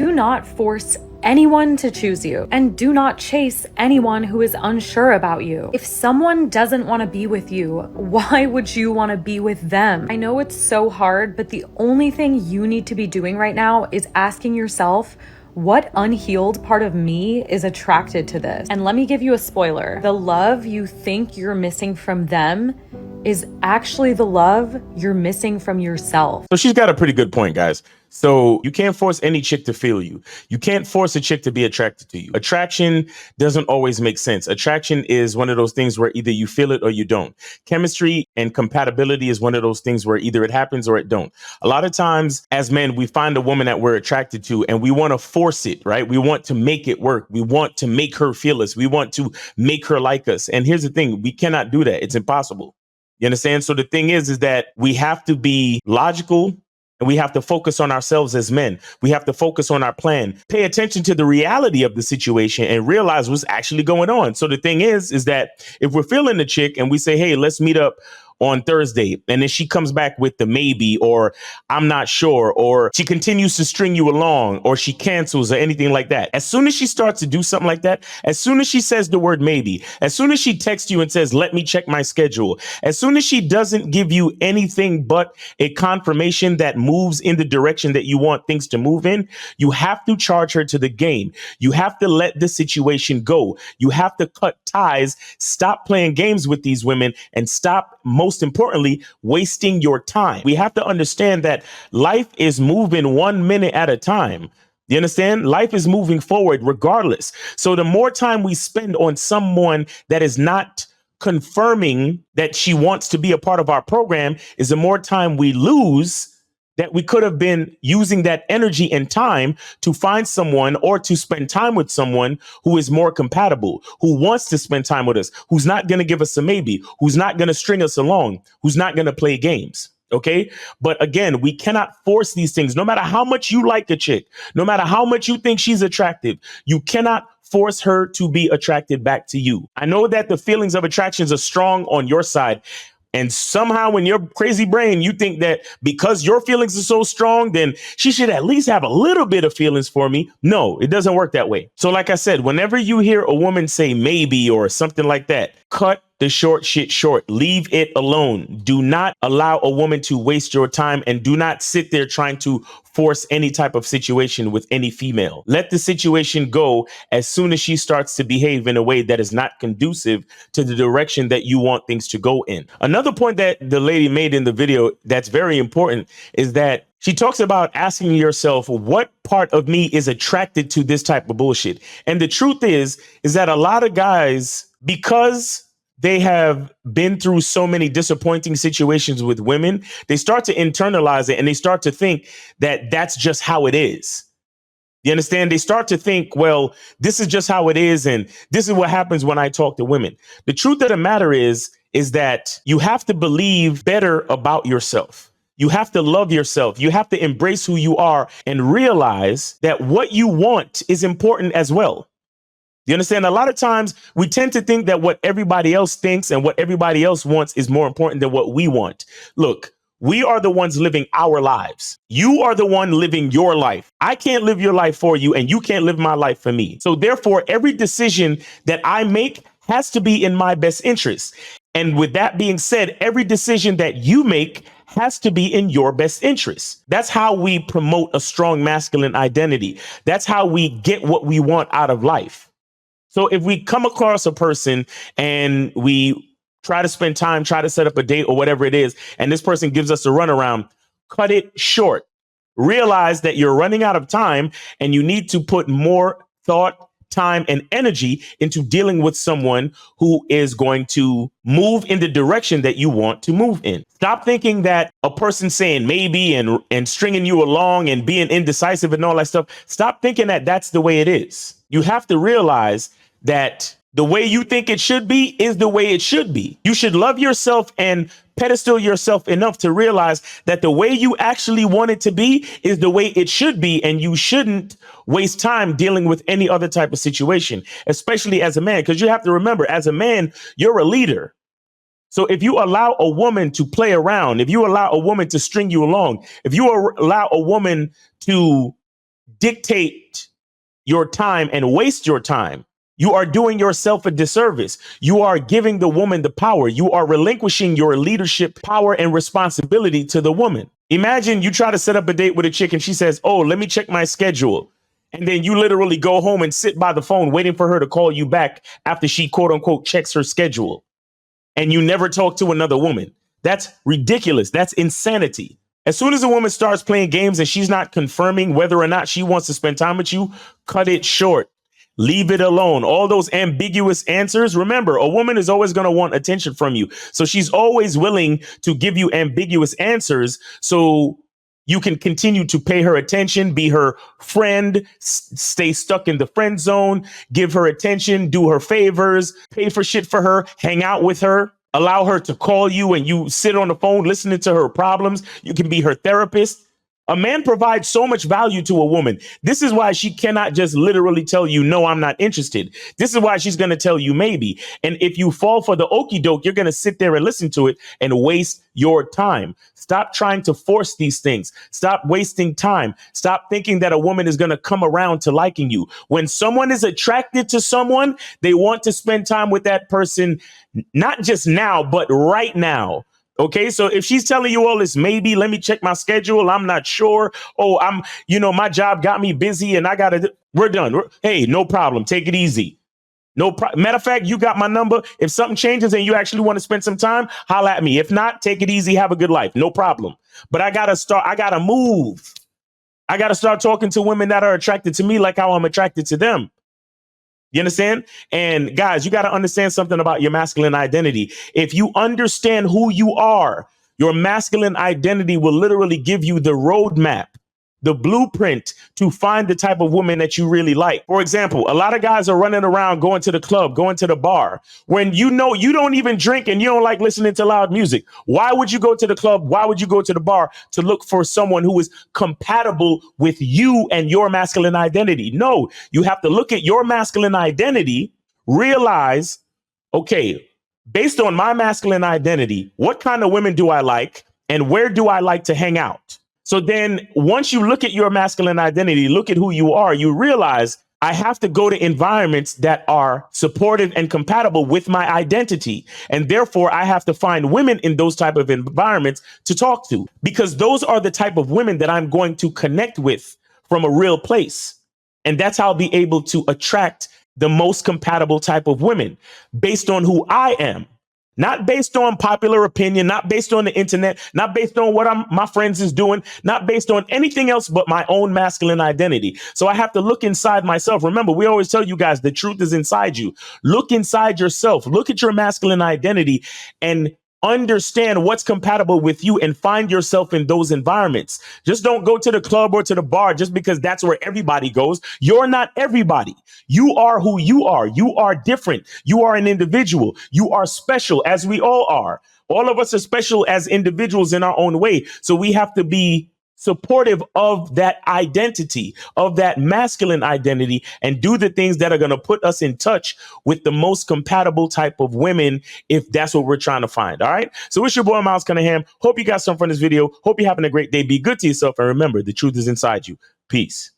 Do not force anyone to choose you, and do not chase anyone who is unsure about you. If someone doesn't want to be with you, why would you want to be with them? I know it's so hard, but the only thing you need to be doing right now is asking yourself, what unhealed part of me is attracted to this? And let me give you a spoiler. The love you think you're missing from them is actually the love you're missing from yourself. So she's got a pretty good point, guys. So you can't force any chick to feel you. You can't force a chick to be attracted to you. Attraction doesn't always make sense. Attraction is one of those things where either you feel it or you don't. Chemistry and compatibility is one of those things where either it happens or it don't. A lot of times as men, we find a woman that we're attracted to and we want to force it, right? We want to make it work. We want to make her feel us. We want to make her like us. And here's the thing, we cannot do that. It's impossible. You understand? So the thing is that we have to be logical and we have to focus on ourselves as men. We have to focus on our plan, pay attention to the reality of the situation and realize what's actually going on. So the thing is that if we're feeling the chick and we say, hey, let's meet up on Thursday, and then she comes back with the maybe, or I'm not sure, or she continues to string you along, or she cancels or anything like that. As soon as she starts to do something like that, as soon as she says the word maybe, as soon as she texts you and says, let me check my schedule, as soon as she doesn't give you anything but a confirmation that moves in the direction that you want things to move in, you have to charge her to the game. You have to let the situation go. You have to cut ties, stop playing games with these women, and stop, most importantly, wasting your time. We have to understand that life is moving 1 minute at a time. You understand? Life is moving forward regardless. So the more time we spend on someone that is not confirming that she wants to be a part of our program is the more time we lose that we could have been using that energy and time to find someone or to spend time with someone who is more compatible, who wants to spend time with us, who's not going to give us a maybe, who's not going to string us along, who's not going to play games. OK, but again, we cannot force these things. No matter how much you like a chick, no matter how much you think she's attractive, you cannot force her to be attracted back to you. I know that the feelings of attractions are strong on your side. And somehow in your crazy brain, you think that because your feelings are so strong, then she should at least have a little bit of feelings for me. No, it doesn't work that way. So like I said, whenever you hear a woman say maybe or something like that, cut the short shit short. Leave it alone. Do not allow a woman to waste your time, and do not sit there trying to force any type of situation with any female. Let the situation go as soon as she starts to behave in a way that is not conducive to the direction that you want things to go in. Another point that the lady made in the video that's very important is that she talks about asking yourself, what part of me is attracted to this type of bullshit? And the truth is that a lot of guys, because they have been through so many disappointing situations with women, they start to internalize it and they start to think that that's just how it is. You understand? They start to think, well, this is just how it is. And this is what happens when I talk to women. The truth of the matter is that you have to believe better about yourself. You have to love yourself. You have to embrace who you are and realize that what you want is important as well. You understand? A lot of times we tend to think that what everybody else thinks and what everybody else wants is more important than what we want. Look, we are the ones living our lives. You are the one living your life. I can't live your life for you, and you can't live my life for me. So therefore, every decision that I make has to be in my best interest. And with that being said, every decision that you make has to be in your best interest. That's how we promote a strong masculine identity. That's how we get what we want out of life. So if we come across a person and we try to spend time, try to set up a date or whatever it is, and this person gives us a runaround, cut it short. Realize that you're running out of time and you need to put more thought, time, and energy into dealing with someone who is going to move in the direction that you want to move in. Stop thinking that a person saying maybe and stringing you along and being indecisive and all that stuff. Stop thinking that that's the way it is. You have to realize that the way you think it should be is the way it should be. You should love yourself and pedestal yourself enough to realize that the way you actually want it to be is the way it should be. And you shouldn't waste time dealing with any other type of situation, especially as a man, because you have to remember, as a man, you're a leader. So if you allow a woman to play around, if you allow a woman to string you along, if you allow a woman to dictate your time and waste your time, you are doing yourself a disservice. You are giving the woman the power. You are relinquishing your leadership power and responsibility to the woman. Imagine you try to set up a date with a chick and she says, "Oh, let me check my schedule." And then you literally go home and sit by the phone waiting for her to call you back after she quote unquote checks her schedule. And you never talk to another woman. That's ridiculous. That's insanity. As soon as a woman starts playing games and she's not confirming whether or not she wants to spend time with you, cut it short. Leave it alone. All those ambiguous answers. Remember, a woman is always going to want attention from you. So she's always willing to give you ambiguous answers so you can continue to pay her attention, be her friend, stay stuck in the friend zone, give her attention, do her favors, pay for shit for her, hang out with her, allow her to call you and you sit on the phone listening to her problems. You can be her therapist. A man provides so much value to a woman. This is why she cannot just literally tell you, "No, I'm not interested." This is why she's going to tell you maybe. And if you fall for the okie doke, you're going to sit there and listen to it and waste your time. Stop trying to force these things. Stop wasting time. Stop thinking that a woman is going to come around to liking you. When someone is attracted to someone, they want to spend time with that person, not just now, but right now. Okay, so if she's telling you all this, maybe, let me check my schedule, I'm not sure. Oh, my job got me busy and we're done. Hey, no problem. Take it easy. Matter of fact, you got my number. If something changes and you actually want to spend some time, holla at me. If not, take it easy. Have a good life. No problem. But I got to move. I got to start talking to women that are attracted to me like how I'm attracted to them. You understand? And guys, you got to understand something about your masculine identity. If you understand who you are, your masculine identity will literally give you the roadmap, the blueprint to find the type of woman that you really like. For example, a lot of guys are running around going to the club, going to the bar, when you know you don't even drink and you don't like listening to loud music. Why would you go to the club? Why would you go to the bar to look for someone who is compatible with you and your masculine identity? No, you have to look at your masculine identity, realize, okay, based on my masculine identity, what kind of women do I like and where do I like to hang out? So then once you look at your masculine identity, look at who you are, you realize I have to go to environments that are supportive and compatible with my identity. And therefore, I have to find women in those type of environments to talk to, because those are the type of women that I'm going to connect with from a real place. And that's how I'll be able to attract the most compatible type of women based on who I am. Not based on popular opinion, not based on the internet, not based on what my friends is doing, not based on anything else but my own masculine identity. So I have to look inside myself. Remember, we always tell you guys the truth is inside you. Look inside yourself. Look at your masculine identity and understand what's compatible with you and find yourself in those environments. Just don't go to the club or to the bar just because that's where everybody goes. You're not everybody. You are who you are. You are different. You are an individual. You are special, as we all are. All of us are special as individuals in our own way. So we have to be supportive of that identity, of that masculine identity, and do the things that are going to put us in touch with the most compatible type of women, if that's what we're trying to find. All right. So it's your boy, Miles Cunningham. Hope you got something from this video. Hope you're having a great day. Be good to yourself. And remember, the truth is inside you. Peace.